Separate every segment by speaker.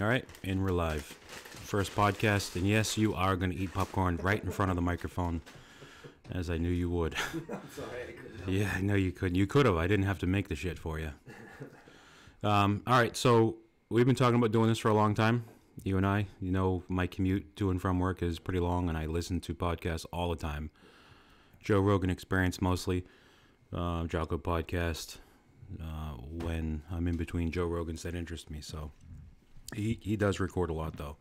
Speaker 1: All right, and we're live. First podcast, and yes, you are going to eat popcorn right in front of the microphone, as I knew you would.
Speaker 2: I'm sorry, I couldn't help
Speaker 1: Yeah, I know you couldn't. You could have. I didn't have to make the shit for you. All right, so we've been talking about doing this for a long time, you and I. You know, my commute to and from work is pretty long, and I listen to podcasts all the time. Joe Rogan Experience mostly, Jocko Podcast, when I'm in between Joe Rogans that interest me, so... He does record a lot, though.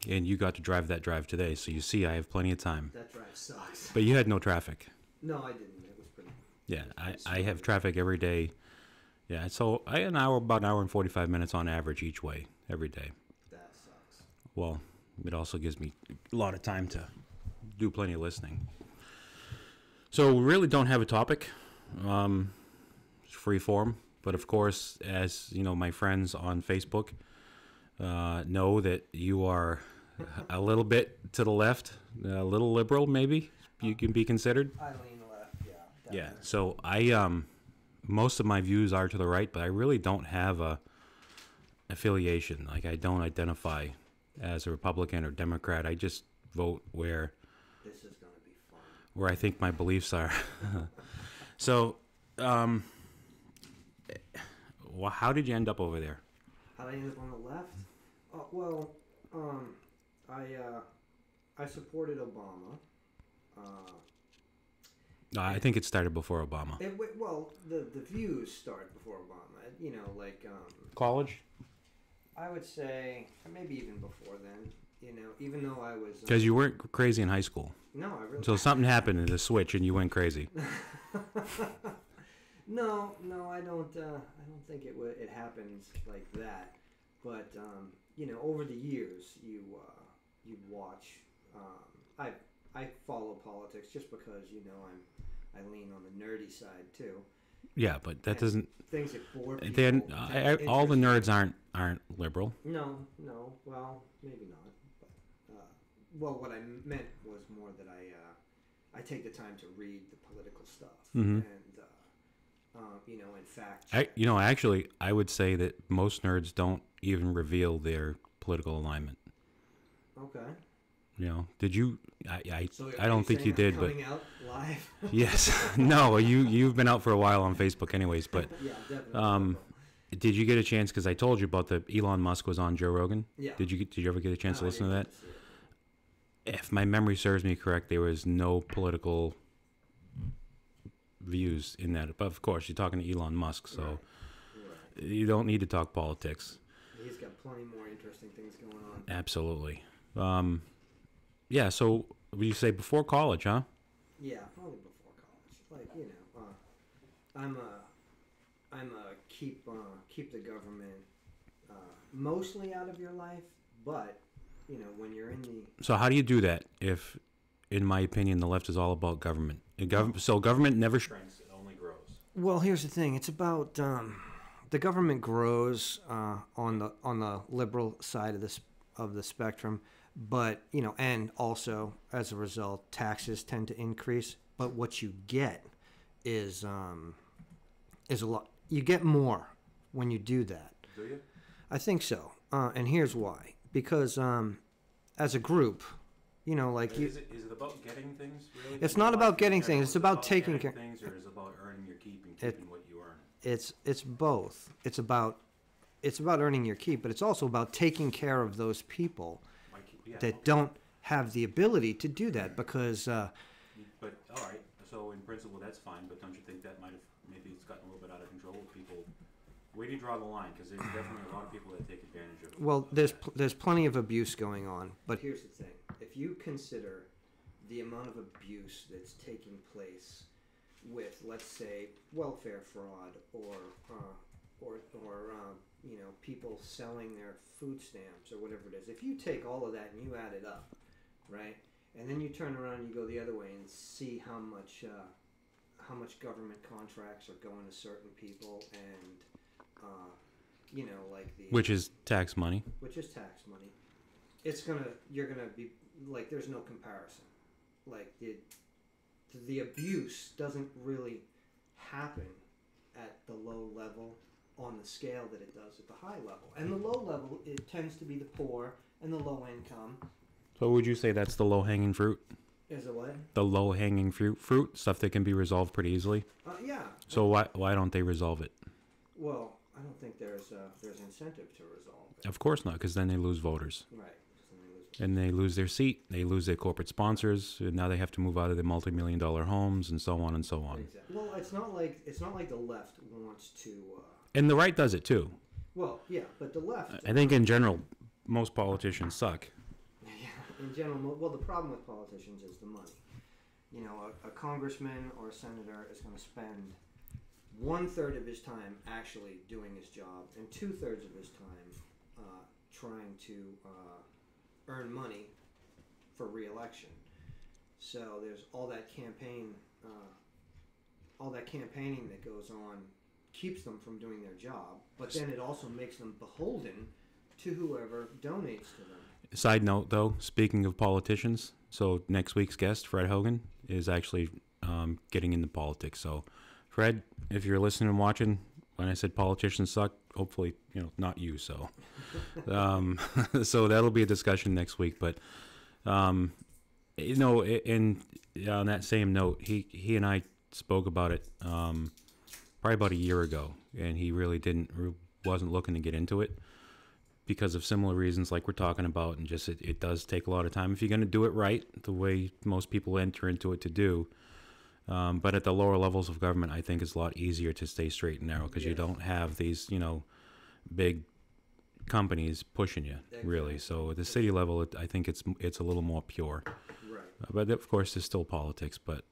Speaker 1: And you got to drive that drive today, so you see I have plenty of time.
Speaker 2: That drive sucks.
Speaker 1: But you had no traffic.
Speaker 2: No, I didn't. It was pretty...
Speaker 1: Yeah, I have traffic every day. Yeah, so I had about an hour and 45 minutes on average each way, every day.
Speaker 2: That sucks.
Speaker 1: Well, it also gives me a lot of time to do plenty of listening. So we really don't have a topic. It's free form. But of course, as you know, my friends on Facebook know that you are a little bit to the left, a little liberal, maybe you can be considered.
Speaker 2: I lean left, yeah. Definitely.
Speaker 1: Yeah. So most of my views are to the right, but I really don't have a affiliation. Like I don't identify as a Republican or Democrat. I just vote where
Speaker 2: This is gonna be fun.
Speaker 1: where I think my beliefs are. So. Well, how did you end up over there?
Speaker 2: How did I end up on the left? I supported Obama.
Speaker 1: I think it started before Obama.
Speaker 2: The views started before Obama. You know, like
Speaker 1: College?
Speaker 2: I would say maybe even before then. You know, even though I was
Speaker 1: Because you weren't crazy in high school.
Speaker 2: no, I really
Speaker 1: So something happened in the switch and you went crazy.
Speaker 2: No, I don't think it happens like that. But you know, over the years, you watch. I follow politics just because you know I lean on the nerdy side too.
Speaker 1: Yeah, but that doesn't.
Speaker 2: Things that bore people.
Speaker 1: Then all the nerds aren't liberal.
Speaker 2: No. Well, maybe not. But what I meant was more that I take the time to read the political stuff and. You know, in fact...
Speaker 1: Actually, I would say that most nerds don't even reveal their political alignment.
Speaker 2: Okay.
Speaker 1: You know, did you... I
Speaker 2: So
Speaker 1: don't think you did, but...
Speaker 2: coming out live?
Speaker 1: Yes. No, you've been out for a while on Facebook anyways, but...
Speaker 2: Yeah, definitely.
Speaker 1: Did you get a chance, because I told you about the Elon Musk was on Joe Rogan?
Speaker 2: Yeah.
Speaker 1: Did you ever get a chance to listen to
Speaker 2: I
Speaker 1: that?
Speaker 2: didn't see it.
Speaker 1: If my memory serves me correct, there was no political views in that. But of course, you're talking to Elon Musk, so
Speaker 2: Right.
Speaker 1: you don't need to talk politics.
Speaker 2: He's got plenty more interesting things going on.
Speaker 1: Absolutely. Yeah, so would you say before college, huh?
Speaker 2: Yeah, probably before college. Like, you know, I'm a keep the government mostly out of your life, but you know, when you're in the
Speaker 1: So how do you do that if, in my opinion, the left is all about government? So government never shrinks, it only grows.
Speaker 2: Well, here's the thing. It's about the government grows on the liberal side of the spectrum, but you know, and also as a result, taxes tend to increase. But what you get is a lot. You get more when you do that.
Speaker 1: Do you?
Speaker 2: I think so, and here's why. Because as a group. You know, like
Speaker 1: Is it about getting things? Really?
Speaker 2: It's not about getting things. It's about taking care.
Speaker 1: Things, or is it about earning your keep and keeping what you earn?
Speaker 2: It's both. It's about earning your keep, but it's also about taking care of those people that don't have the ability to do that because.
Speaker 1: But all right, so in principle that's fine. But don't you think that maybe it's gotten a little bit out of control with people? Where do you draw the line? Because there's definitely a lot of people that take advantage of it.
Speaker 2: Well, there's plenty of abuse going on, but here's the thing: if you consider the amount of abuse that's taking place with, let's say, welfare fraud or you know, people selling their food stamps or whatever it is, if you take all of that and you add it up, right, and then you turn around and you go the other way and see how much government contracts are going to certain people and you know, like
Speaker 1: which is tax money.
Speaker 2: You're gonna be like, there's no comparison. Like the abuse doesn't really happen at the low level on the scale that it does at the high level. And the low level, it tends to be the poor and the low income.
Speaker 1: So would you say that's the low-hanging fruit?
Speaker 2: Is it what?
Speaker 1: The low-hanging fruit, stuff that can be resolved pretty easily?
Speaker 2: Yeah.
Speaker 1: So why don't they resolve it?
Speaker 2: Well, I don't think there's incentive to resolve it.
Speaker 1: Of course not, because then they lose voters.
Speaker 2: Right.
Speaker 1: And they lose their seat, they lose their corporate sponsors, and now they have to move out of their multi-million-dollar homes, and so on and so on.
Speaker 2: Exactly. Well, it's not like the left wants to.
Speaker 1: And the right does it too.
Speaker 2: Well, yeah, but the left.
Speaker 1: I think in general, most politicians suck.
Speaker 2: Yeah, in general, well, the problem with politicians is the money. You know, a congressman or a senator is going to spend 1/3 of his time actually doing his job, and 2/3 of his time trying to earn money for re-election. So there's all that campaigning that goes on keeps them from doing their job, but then it also makes them beholden to whoever donates to them.
Speaker 1: Side note, though, speaking of politicians, so next week's guest, Fred Hogan, is actually getting into politics. So, Fred, if you're listening and watching, when I said politicians suck, hopefully, not you. So, so that'll be a discussion next week. But, on that same note, he and I spoke about it probably about a year ago, and he really wasn't looking to get into it because of similar reasons like we're talking about, and just it does take a lot of time if you're going to do it right, the way most people enter into it to do. But at the lower levels of government, I think it's a lot easier to stay straight and narrow because you don't have these, big companies pushing you, really. So at the city level, I think it's a little more pure.
Speaker 2: Right.
Speaker 1: But of course, there's still politics. But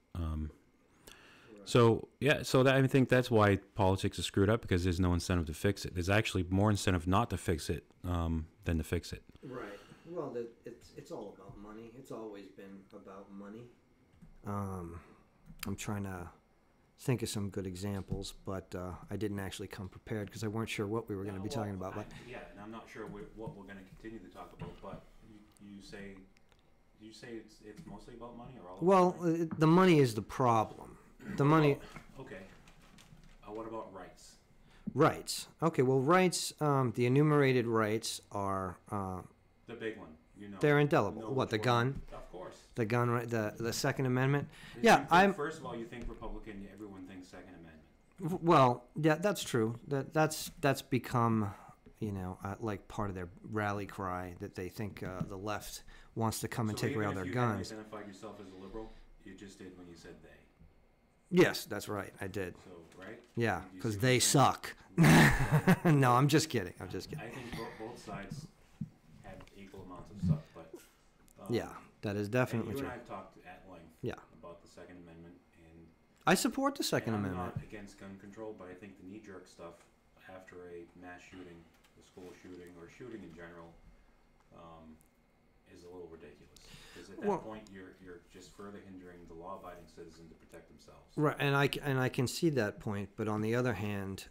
Speaker 1: so I think that's why politics is screwed up, because there's no incentive to fix it. There's actually more incentive not to fix it than to fix it.
Speaker 2: Right. Well, it's all about money. It's always been about money. I'm trying to think of some good examples, but I didn't actually come prepared because I weren't sure what we were going to be talking about. But
Speaker 1: and I'm not sure what we're going to continue to talk about. But you say it's mostly about money, or all?
Speaker 2: Well, the money is the problem. The money.
Speaker 1: Okay. What about rights?
Speaker 2: Rights. Okay. Well, rights. The enumerated rights are.
Speaker 1: The big one.
Speaker 2: They're indelible. What, the gun?
Speaker 1: Of course.
Speaker 2: The gun, right? The Second Amendment. Yeah,
Speaker 1: First of all, you think Republican, everyone thinks Second Amendment.
Speaker 2: Well, yeah, that's true. That's become, like part of their rally cry, that they think the left wants to come and take away all their guns.
Speaker 1: So you identified yourself as a liberal, you just did when you said they.
Speaker 2: Yes, that's right. I did.
Speaker 1: So, right?
Speaker 2: Yeah, because they suck. No, I'm just kidding.
Speaker 1: I think both sides have equal amounts of suck, but
Speaker 2: yeah, that is definitely
Speaker 1: true.
Speaker 2: true.
Speaker 1: You and I have talked at length about the Second Amendment, and
Speaker 2: I support the Second Amendment.
Speaker 1: I'm not against gun control, but I think the knee-jerk stuff after a mass shooting, a school shooting, or shooting in general, is a little ridiculous. Because at that point, you're just further hindering the law-abiding citizen to protect themselves.
Speaker 2: Right, and I can see that point, but on the other hand,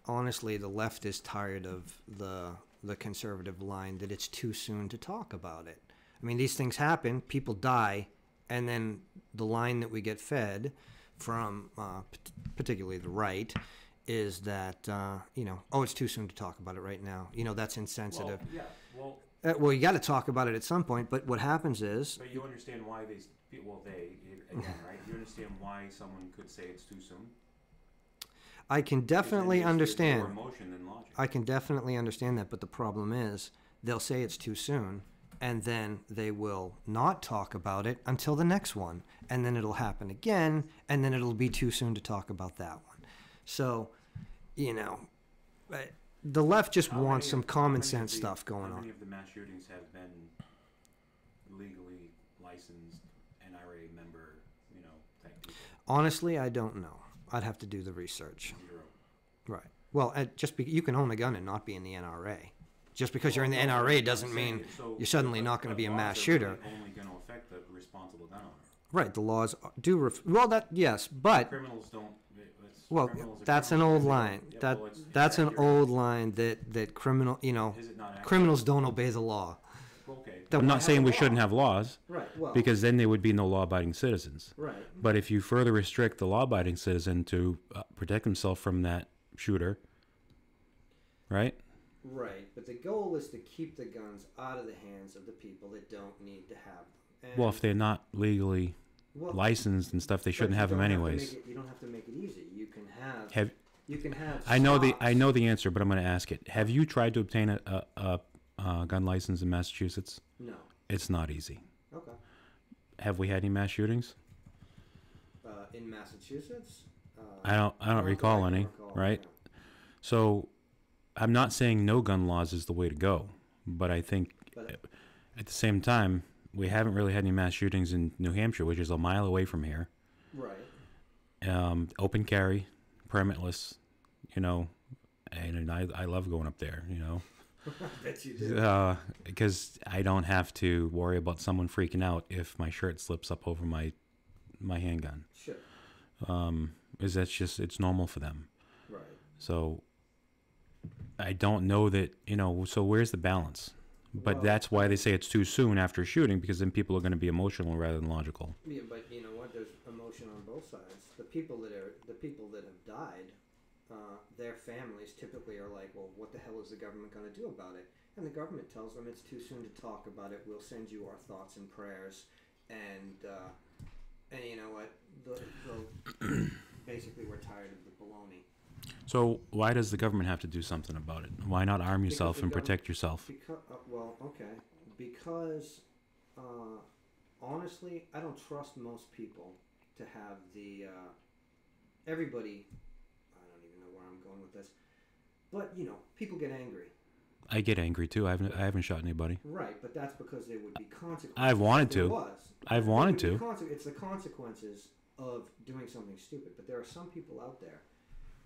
Speaker 2: honestly, the left is tired of the conservative line that it's too soon to talk about it. I mean, these things happen, people die, and then the line that we get fed from, particularly the right, is that it's too soon to talk about it right now. That's insensitive. Well, you got to talk about it at some point. But what happens is.
Speaker 1: But you understand why they again, right? You understand why someone could say it's too soon.
Speaker 2: I can definitely understand.
Speaker 1: More emotion than logic.
Speaker 2: I can definitely understand that, but the problem is they'll say it's too soon, and then they will not talk about it until the next one, and then it'll happen again, and then it'll be too soon to talk about that one. So, the left just wants some common sense stuff going on.
Speaker 1: How many of the mass shootings have been legally licensed NRA member, type people?
Speaker 2: Honestly, I don't know. I'd have to do the research.
Speaker 1: 0.
Speaker 2: Right. Well, you can own a gun and not be in the NRA. Just because you're in the NRA doesn't mean you're suddenly not going to be a mass shooter.
Speaker 1: Really only going to affect the responsible gun owner.
Speaker 2: Right. The laws do. Yes, but
Speaker 1: criminals don't.
Speaker 2: Well, that's an old line. That's an old line that criminals don't obey the law.
Speaker 1: Okay. I'm not saying we shouldn't have laws,
Speaker 2: right? Well,
Speaker 1: because then there would be no law-abiding citizens.
Speaker 2: Right.
Speaker 1: But if you further restrict the law-abiding citizen to protect himself from that shooter, right?
Speaker 2: Right, but the goal is to keep the guns out of the hands of the people that don't need to have them. And
Speaker 1: Well, if they're not legally
Speaker 2: well,
Speaker 1: licensed and stuff, they shouldn't have them anyways.
Speaker 2: you don't have to make it easy. You can have.
Speaker 1: Have
Speaker 2: You can have.
Speaker 1: I know the
Speaker 2: stops.
Speaker 1: answer, but I'm going to ask it. Have you tried to obtain a gun license in Massachusetts?
Speaker 2: No.
Speaker 1: It's not easy.
Speaker 2: Okay.
Speaker 1: Have we had any mass shootings?
Speaker 2: In Massachusetts.
Speaker 1: I don't recall any. Right.
Speaker 2: Yeah.
Speaker 1: So, I'm not saying no gun laws is the way to go, but I think
Speaker 2: But
Speaker 1: at the same time we haven't really had any mass shootings in New Hampshire, which is a mile away from here.
Speaker 2: right.
Speaker 1: Open carry, permitless, and I love going up there,
Speaker 2: I bet you do.
Speaker 1: because I don't have to worry about someone freaking out if my shirt slips up over my handgun.
Speaker 2: Sure.
Speaker 1: Is that's just it's normal for them.
Speaker 2: Right.
Speaker 1: So I don't know that So where's the balance? But
Speaker 2: Well,
Speaker 1: that's why they say it's too soon after shooting, because then people are going to be emotional rather than logical.
Speaker 2: Yeah, but you know what? There's emotion on both sides. The people that have died, their families typically are like, well, what the hell is the government going to do about it? And the government tells them it's too soon to talk about it. We'll send you our thoughts and prayers, and you know what? Basically, we're tired of the baloney.
Speaker 1: So why does the government have to do something about it? Why not arm yourself
Speaker 2: the
Speaker 1: and
Speaker 2: government-
Speaker 1: protect yourself?
Speaker 2: Because honestly, I don't trust most people to have the everybody. I don't even know where I'm going with this, but people get angry.
Speaker 1: I get angry too. I haven't shot anybody.
Speaker 2: Right, but that's because there would be consequences.
Speaker 1: I've wanted
Speaker 2: There
Speaker 1: to.
Speaker 2: was.
Speaker 1: I've
Speaker 2: There
Speaker 1: wanted
Speaker 2: would be
Speaker 1: to.
Speaker 2: It's the consequences of doing something stupid. But there are some people out there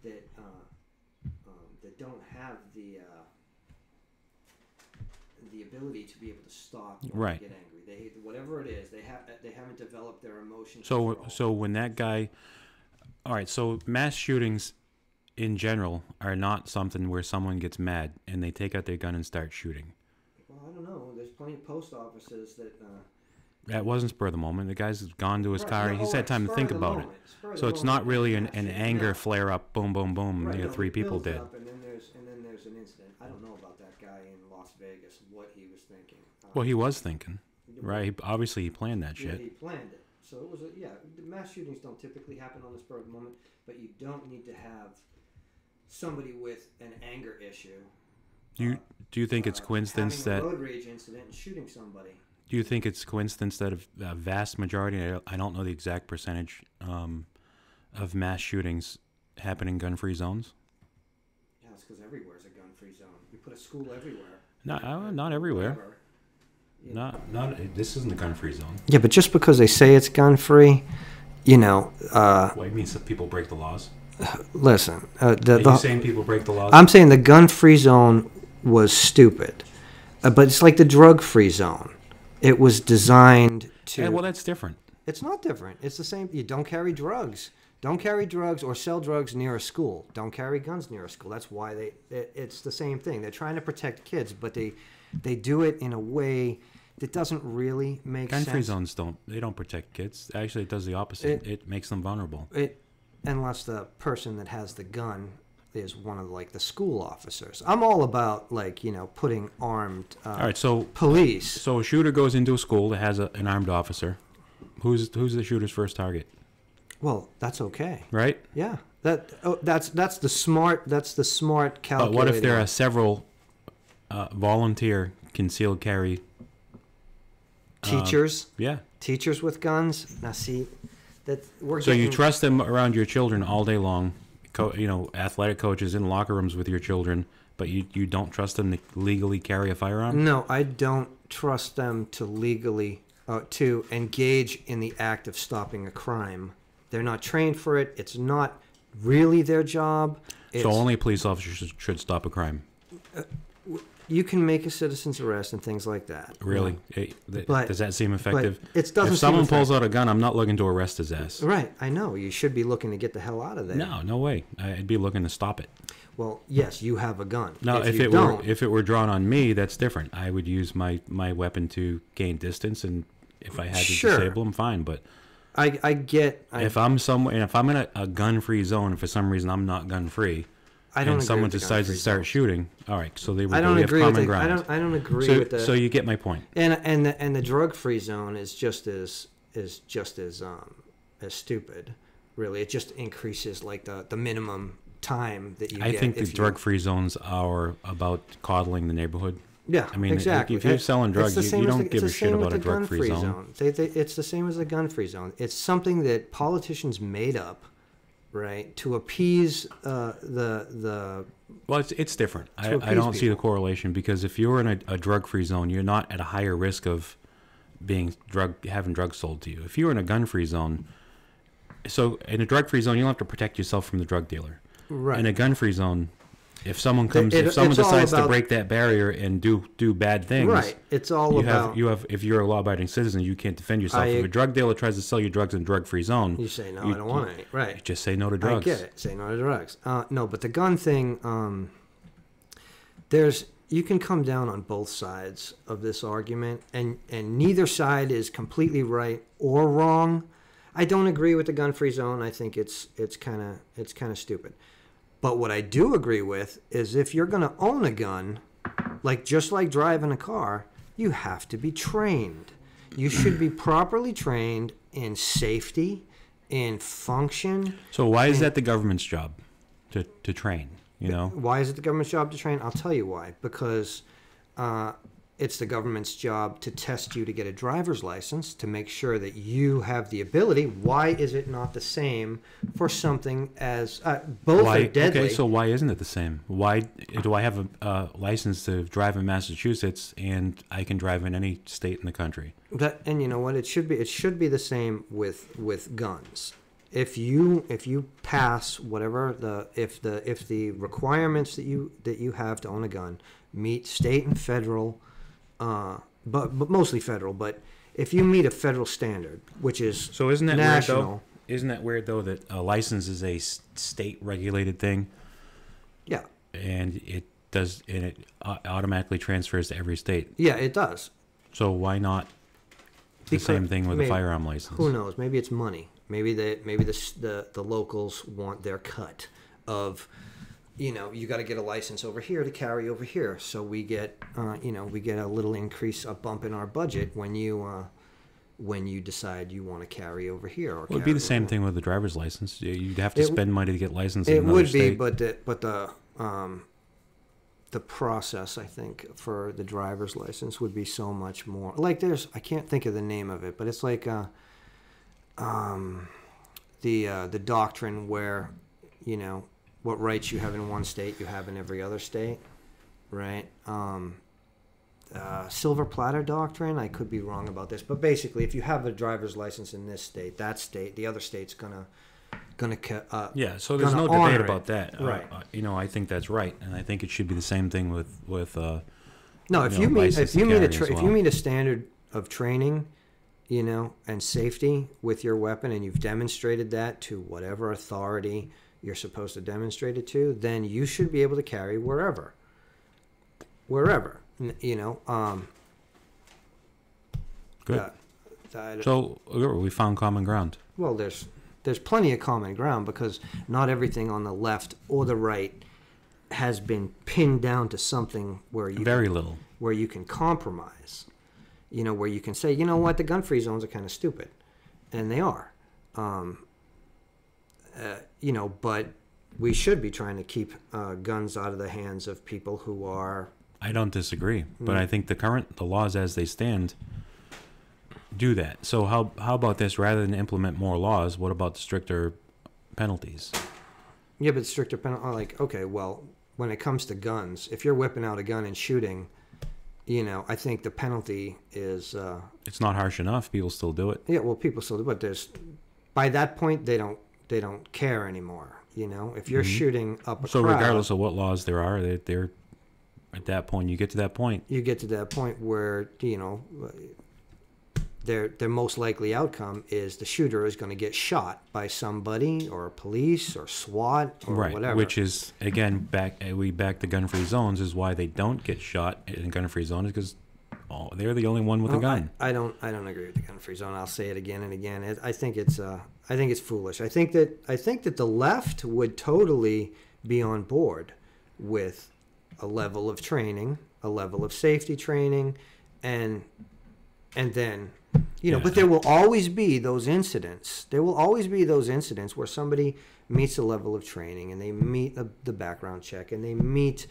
Speaker 2: that that don't have the ability to be able to stop when
Speaker 1: Right.
Speaker 2: they get angry. Whatever it is, they haven't developed their emotions.
Speaker 1: So when that guy, all right. So mass shootings, in general, are not something where someone gets mad and they take out their gun and start shooting.
Speaker 2: Well, I don't know. There's plenty of post offices that.
Speaker 1: That wasn't spur of the moment. The guy's gone to his
Speaker 2: Right,
Speaker 1: car.
Speaker 2: yeah,
Speaker 1: He's
Speaker 2: oh,
Speaker 1: had time to
Speaker 2: spur
Speaker 1: think
Speaker 2: of the
Speaker 1: about
Speaker 2: moment. Spur
Speaker 1: it.
Speaker 2: of
Speaker 1: So
Speaker 2: the
Speaker 1: it's not
Speaker 2: moment.
Speaker 1: really
Speaker 2: Yeah,
Speaker 1: an
Speaker 2: shooting
Speaker 1: anger
Speaker 2: out.
Speaker 1: flare up. Boom, boom, boom.
Speaker 2: Right, no,
Speaker 1: Three
Speaker 2: it
Speaker 1: people
Speaker 2: builds
Speaker 1: dead.
Speaker 2: up, and then there's an incident. I don't know about that guy in Las Vegas. What he was thinking.
Speaker 1: Well, he was thinking, right? Obviously, he planned that
Speaker 2: Yeah,
Speaker 1: shit.
Speaker 2: he planned it. So it was the mass shootings don't typically happen on the spur of the moment, but you don't need to have somebody with an anger issue.
Speaker 1: Do you think it's coincidence
Speaker 2: having
Speaker 1: that?
Speaker 2: a road rage incident and shooting somebody?
Speaker 1: Do you think it's coincidence that a vast majority, I don't know the exact percentage, of mass shootings happen in gun-free zones?
Speaker 2: Yeah, it's because everywhere's a gun-free zone. We put a school everywhere.
Speaker 1: Not everywhere.
Speaker 2: Whatever. You know.
Speaker 1: Not. This isn't a gun-free zone.
Speaker 2: Yeah, but just because they say it's gun-free,
Speaker 1: What it means that people break the laws.
Speaker 2: listen.
Speaker 1: Are you saying people break the laws?
Speaker 2: I'm saying the gun-free zone was stupid, but it's like the drug-free zone. It was designed to.
Speaker 1: Yeah, well, that's different.
Speaker 2: It's not different. It's the same. You don't carry drugs. Don't carry drugs or sell drugs near a school. Don't carry guns near a school. That's why it's the same thing. They're trying to protect kids, but they do it in a way that doesn't really make sense.
Speaker 1: Gun-free zones don't protect kids. Actually, it does the opposite. It makes them vulnerable.
Speaker 2: Unless the person that has the gun is one of the school officers. I'm all about putting armed
Speaker 1: All right, so
Speaker 2: police.
Speaker 1: So a shooter goes into a school that has an armed officer. Who's the shooter's first target?
Speaker 2: Well, that's okay.
Speaker 1: Right?
Speaker 2: Yeah. That's the smart calculation.
Speaker 1: But what if there are several volunteer concealed carry
Speaker 2: teachers?
Speaker 1: Yeah.
Speaker 2: Teachers with guns. Now see that we're
Speaker 1: So
Speaker 2: getting,
Speaker 1: you trust them around your children all day long. Athletic coaches in locker rooms with your children, but you don't trust them to legally carry a firearm?
Speaker 2: No, I don't trust them to legally to engage in the act of stopping a crime. They're not trained for it. It's not really their job.
Speaker 1: So only police officers should stop a crime.
Speaker 2: You can make a citizen's arrest and things like that.
Speaker 1: Really? Does that seem effective?
Speaker 2: It doesn't.
Speaker 1: If someone pulls out a gun, I'm not looking to arrest his ass.
Speaker 2: Right, I know. You should be looking to get the hell out of there.
Speaker 1: No way. I'd be looking to stop it.
Speaker 2: Well, yes, you have a gun.
Speaker 1: No, if it were drawn on me, that's different. I would use my weapon to gain distance, and if I had to disable him, fine. But
Speaker 2: I get.
Speaker 1: If I'm in a gun-free zone, and for some reason I'm not gun-free,
Speaker 2: I don't
Speaker 1: and
Speaker 2: agree
Speaker 1: someone
Speaker 2: with the
Speaker 1: decides to
Speaker 2: gun-free
Speaker 1: start
Speaker 2: zones.
Speaker 1: shooting, all right, so they
Speaker 2: I don't
Speaker 1: we have
Speaker 2: agree with
Speaker 1: common
Speaker 2: the,
Speaker 1: ground.
Speaker 2: I don't agree
Speaker 1: So,
Speaker 2: with the.
Speaker 1: so you get my point.
Speaker 2: And the drug-free zone is just as stupid. Really, it just increases like the minimum time that you
Speaker 1: I
Speaker 2: get.
Speaker 1: think the
Speaker 2: if you-
Speaker 1: drug-free zones are about coddling the neighborhood.
Speaker 2: Yeah,
Speaker 1: I mean,
Speaker 2: exactly.
Speaker 1: if you're selling drugs,
Speaker 2: It's the
Speaker 1: you
Speaker 2: same as
Speaker 1: don't
Speaker 2: the-
Speaker 1: give
Speaker 2: it's
Speaker 1: a
Speaker 2: the
Speaker 1: shit
Speaker 2: same with
Speaker 1: about a
Speaker 2: the
Speaker 1: drug-free
Speaker 2: gun-free
Speaker 1: zone.
Speaker 2: It's the same as the gun-free zone. It's something that politicians made up, right, to appease the.
Speaker 1: Well, it's different. I
Speaker 2: appease
Speaker 1: don't see the
Speaker 2: people.
Speaker 1: correlation, because if you're in a drug-free zone, you're not at a higher risk of having drugs sold to you. If you're in a gun-free zone, so in a drug-free zone, you don't have to protect yourself from the drug dealer.
Speaker 2: Right.
Speaker 1: In a gun-free zone, if someone
Speaker 2: it's all
Speaker 1: decides to
Speaker 2: about-
Speaker 1: break that barrier and do bad things,
Speaker 2: Right. It's all about.
Speaker 1: if you're a law-abiding citizen, you can't defend yourself. If a drug dealer tries to sell you drugs in a drug-free zone,
Speaker 2: You say no. I don't want any. Right.
Speaker 1: you just say no to drugs.
Speaker 2: I get it. Say no to drugs. No, but the gun thing. You can come down on both sides of this argument, and neither side is completely right or wrong. I don't agree with the gun-free zone. I think it's kind of stupid. But what I do agree with is if you're going to own a gun, just like driving a car, you have to be trained. You should be properly trained in safety, in function.
Speaker 1: So why is that the government's job to train? You know,
Speaker 2: Why is it the government's job to train? I'll tell you why. Because it's the government's job to test you to get a driver's license, to make sure that you have the ability. Why is it not the same for something as both are deadly?
Speaker 1: Okay, so why isn't it the same? Why do I have a license to drive in Massachusetts and I can drive in any state in the country?
Speaker 2: And you know what? It should be the same with guns. If you pass whatever if the requirements that you have to own a gun meet state and federal, but mostly federal. But if you meet a federal standard, which is
Speaker 1: So isn't that
Speaker 2: national,
Speaker 1: weird though? Isn't that weird though that a license is a state regulated thing?
Speaker 2: Yeah,
Speaker 1: And it automatically transfers to every state.
Speaker 2: yeah, it does.
Speaker 1: So why not the same thing with a firearm license?
Speaker 2: Who knows? Maybe it's money. Maybe the locals want their cut of, you got to get a license over here to carry over here. So we get a little increase, a bump in our budget when you decide you want to carry over here. Or
Speaker 1: It would be the same thing with the driver's license. You'd have to
Speaker 2: It-
Speaker 1: spend money to get licensed in
Speaker 2: It
Speaker 1: another
Speaker 2: would
Speaker 1: state.
Speaker 2: be, but the process, I think, for the driver's license would be so much more. I can't think of the name of it, but it's like the doctrine where, what rights you have in one state you have in every other state, right? Silver platter doctrine. I could be wrong about this, but basically, if you have a driver's license in this state, that state, the other state's gonna
Speaker 1: Yeah, so there's
Speaker 2: gonna
Speaker 1: no
Speaker 2: honor
Speaker 1: debate
Speaker 2: it.
Speaker 1: about that.
Speaker 2: Right.
Speaker 1: I think that's right, and I think it should be the same thing with
Speaker 2: No, if
Speaker 1: you know,
Speaker 2: you meet
Speaker 1: license
Speaker 2: if you
Speaker 1: to
Speaker 2: meet a
Speaker 1: carry as
Speaker 2: if
Speaker 1: well.
Speaker 2: you meet a standard of training, and safety with your weapon, and you've demonstrated that to whatever authority you're supposed to demonstrate it to, then you should be able to carry wherever.
Speaker 1: Good. So we found common ground.
Speaker 2: Well, there's plenty of common ground because not everything on the left or the right has been pinned down to something where you
Speaker 1: Very little.
Speaker 2: where you can compromise. Where you can say, you know what, the gun-free zones are kind of stupid, and they are. But we should be trying to keep guns out of the hands of people who are.
Speaker 1: I don't disagree, but I think the laws as they stand do that. So how about this? Rather than implement more laws, what about stricter penalties?
Speaker 2: Yeah, but stricter penalty. Okay, well, when it comes to guns, if you're whipping out a gun and shooting, I think the penalty is.
Speaker 1: It's not harsh enough. People still do it.
Speaker 2: Yeah, well, people still do, but by that point they don't care anymore. If you're shooting up a
Speaker 1: So
Speaker 2: crowd,
Speaker 1: regardless of what laws there are, they're at that point. You get to that point.
Speaker 2: you get to that point where their most likely outcome is the shooter is going to get shot by somebody or police or SWAT or
Speaker 1: Right,
Speaker 2: whatever.
Speaker 1: which is again back to gun-free zones is why they don't get shot in gun-free zones because they're the only one with a gun.
Speaker 2: I don't agree with the gun-free zone. I'll say it again and again. I think it's foolish. I think that the left would totally be on board with a level of training, a level of safety training, and then, but there will always be those incidents. There will always be those incidents where somebody meets a level of training and they meet the background check and they meet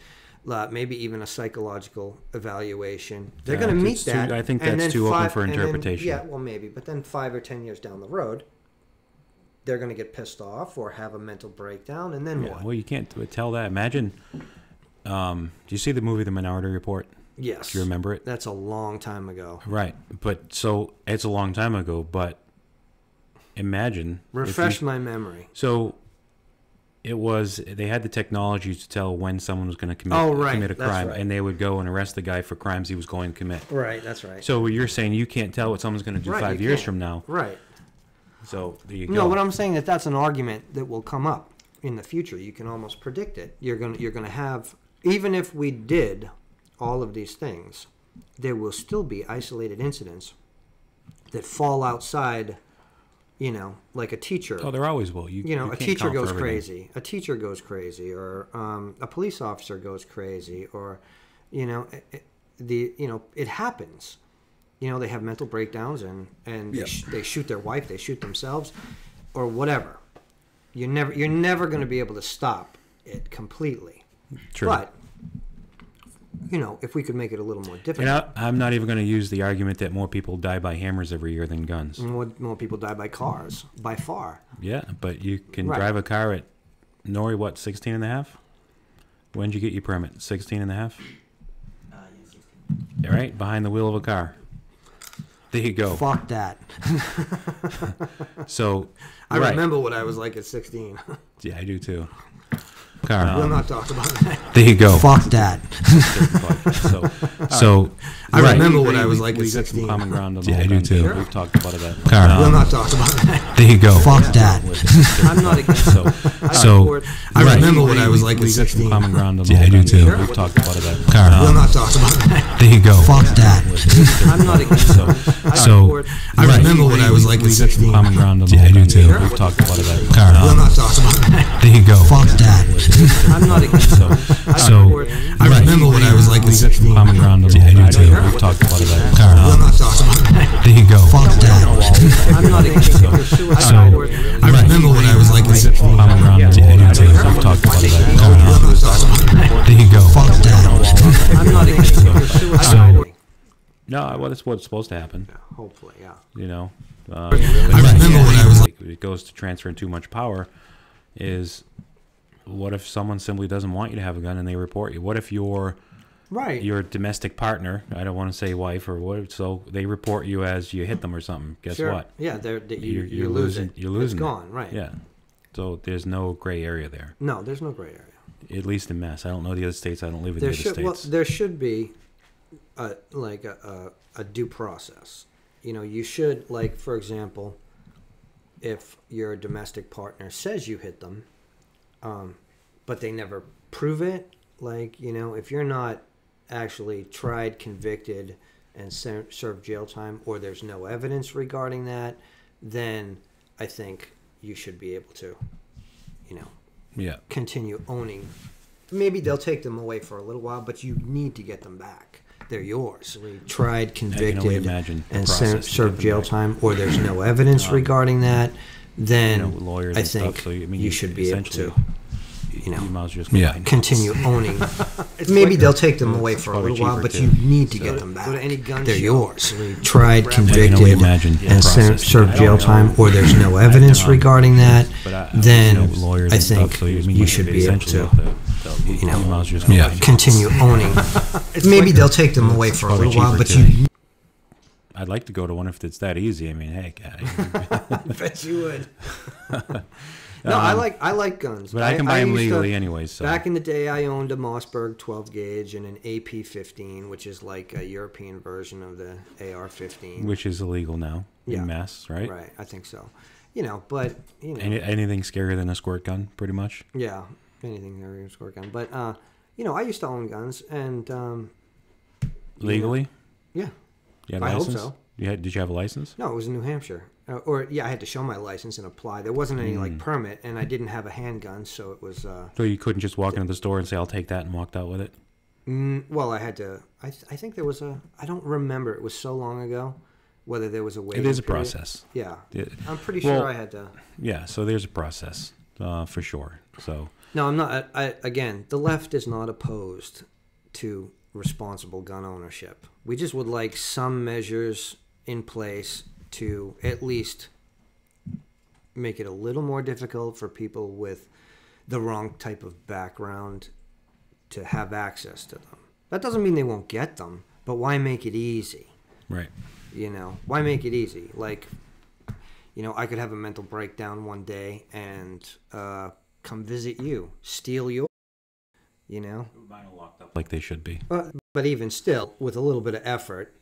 Speaker 2: maybe even a psychological evaluation. They're going to meet that.
Speaker 1: I think that's too open for interpretation.
Speaker 2: Yeah, well, maybe. But then 5 or 10 years down the road, they're going to get pissed off or have a mental breakdown, and then what?
Speaker 1: Well, you can't tell that. Imagine, do you see the movie The Minority Report?
Speaker 2: Yes.
Speaker 1: Do you remember it?
Speaker 2: That's a long time ago.
Speaker 1: Right. But so it's a long time ago, but imagine.
Speaker 2: Refresh my memory.
Speaker 1: So they had the technology to tell when someone was going to commit a crime, and they would go and arrest the guy for crimes he was going to commit.
Speaker 2: Right, that's right.
Speaker 1: So you're saying you can't tell what someone's going to do 5 years from now.
Speaker 2: Right.
Speaker 1: So there you go.
Speaker 2: No, but I'm saying that's an argument that will come up in the future. You can almost predict it. You're gonna have, even if we did all of these things, there will still be isolated incidents that fall outside, like a teacher.
Speaker 1: Oh, there always will.
Speaker 2: A teacher goes crazy. A teacher goes crazy, or a police officer goes crazy, or, it happens. They have mental breakdowns and they shoot their wife, they shoot themselves, or whatever. You're never going to be able to stop it completely.
Speaker 1: True.
Speaker 2: But if we could make it a little more difficult.
Speaker 1: I'm not even going to use the argument that more people die by hammers every year than guns.
Speaker 2: More people die by cars, by far.
Speaker 1: Yeah, but you can drive a car at, Nori, what, 16 and a half? When did you get your permit? 16 and a half?
Speaker 3: Yeah, 16.
Speaker 1: All right, behind the wheel of a car. There you go.
Speaker 2: Fuck that.
Speaker 1: So,
Speaker 2: I remember what I was like at 16.
Speaker 1: Yeah, I do too. Car.
Speaker 2: We'll not talk about that.
Speaker 1: There you go.
Speaker 2: Fuck that. I remember what I was like at 16.
Speaker 1: Common ground on
Speaker 2: yeah, I do too.
Speaker 1: Sure. We've talked about that.
Speaker 2: Car. We'll not talk about that.
Speaker 1: There you go.
Speaker 2: Fuck that. I'm not against I remember what I was like at 16.
Speaker 1: Common ground on
Speaker 2: yeah, I do too.
Speaker 1: We've talked about that.
Speaker 2: Car. We'll not talk about that.
Speaker 1: There you go.
Speaker 2: Fuck that. I'm not against I remember what I was like at 16.
Speaker 1: Common ground on
Speaker 2: yeah, I do too.
Speaker 1: We've talked about that.
Speaker 2: Car. We'll not talk about that.
Speaker 1: There you go.
Speaker 2: Fuck that. I'm not against I remember what I was like at 16.
Speaker 1: Common ground on
Speaker 2: yeah, I do too.
Speaker 1: We've talked about that.
Speaker 2: Car. We'll not talk about that.
Speaker 1: There you go.
Speaker 2: Fuck that. I'm not against I remember what I was like at 16.
Speaker 1: Common ground on yeah, I do too. We've talked about that.
Speaker 2: We'll not talk about that.
Speaker 1: There you go.
Speaker 2: Fuck that. I'm not against
Speaker 1: No, well, that's what's supposed to happen.
Speaker 2: Yeah, hopefully, yeah.
Speaker 1: I
Speaker 2: remember when I was like,
Speaker 1: it goes to transferring too much power. Is what if someone simply doesn't want you to have a gun and they report you? What if your domestic partner, I don't want to say wife or what, so they report you as you hit them or something? Guess what?
Speaker 2: Yeah, you're losing.
Speaker 1: You're losing.
Speaker 2: It's gone, right?
Speaker 1: Yeah. So there's no gray area there.
Speaker 2: No, there's no gray area.
Speaker 1: At least in Mass. I don't know the other states. I don't live in the other states.
Speaker 2: Well, there should be a due process. You should, like, for example, if your domestic partner says you hit them, but they never prove it, like, if you're not actually tried, convicted, and served jail time, or there's no evidence regarding that, then I think you should be able to, continue owning. Maybe they'll take them away for a little while, but you need to get them back. They're yours. Tried, convicted, and served jail time, or there's no evidence regarding that, then
Speaker 1: lawyers
Speaker 2: I think
Speaker 1: stuff, so
Speaker 2: you should be able to,
Speaker 1: continue
Speaker 2: owning. Maybe they'll take them away for a little while, but you need to get them back. They're yours. Tried, convicted, and served jail time, or there's no evidence regarding that, then I think you should be able to, continue owning. Maybe they'll take them away for a little while, but you.
Speaker 1: I'd like to go to one if it's that easy. I mean, hey,
Speaker 2: I bet you would. No, I like guns,
Speaker 1: but I can buy them legally anyway. So
Speaker 2: back in the day, I owned a Mossberg 12 gauge and an AP-15, which is like a European version of the AR-15,
Speaker 1: which is illegal now in Mass, right?
Speaker 2: Right, I think so. But
Speaker 1: anything scarier than a squirt gun, pretty much.
Speaker 2: Yeah, anything scarier than a squirt gun. But I used to own guns and
Speaker 1: legally.
Speaker 2: Yeah.
Speaker 1: Yeah,
Speaker 2: I hope so.
Speaker 1: Did you have a license?
Speaker 2: No, it was in New Hampshire. Or yeah, I had to show my license and apply. There wasn't any like permit, and I didn't have a handgun, so it was.
Speaker 1: So you couldn't just walk into the store and say, "I'll take that," and walked out with it.
Speaker 2: Well, I had to. I think there was a. I don't remember. It was so long ago. Whether there was a waiting
Speaker 1: It is a
Speaker 2: period.
Speaker 1: process.
Speaker 2: Yeah, I'm pretty
Speaker 1: Well,
Speaker 2: sure I had to.
Speaker 1: Yeah, so there's a process for sure. So
Speaker 2: No, I'm not. Again, the left is not opposed to responsible gun ownership. We just would like some measures in place to at least make it a little more difficult for people with the wrong type of background to have access to them. That doesn't mean they won't get them, but why make it easy?
Speaker 1: right.
Speaker 2: You know, why make it easy? Like, you know, I could have a mental breakdown one day and come visit you, steal your, you know.
Speaker 1: Mine are locked up like they should be.
Speaker 2: But even still, with a little bit of effort,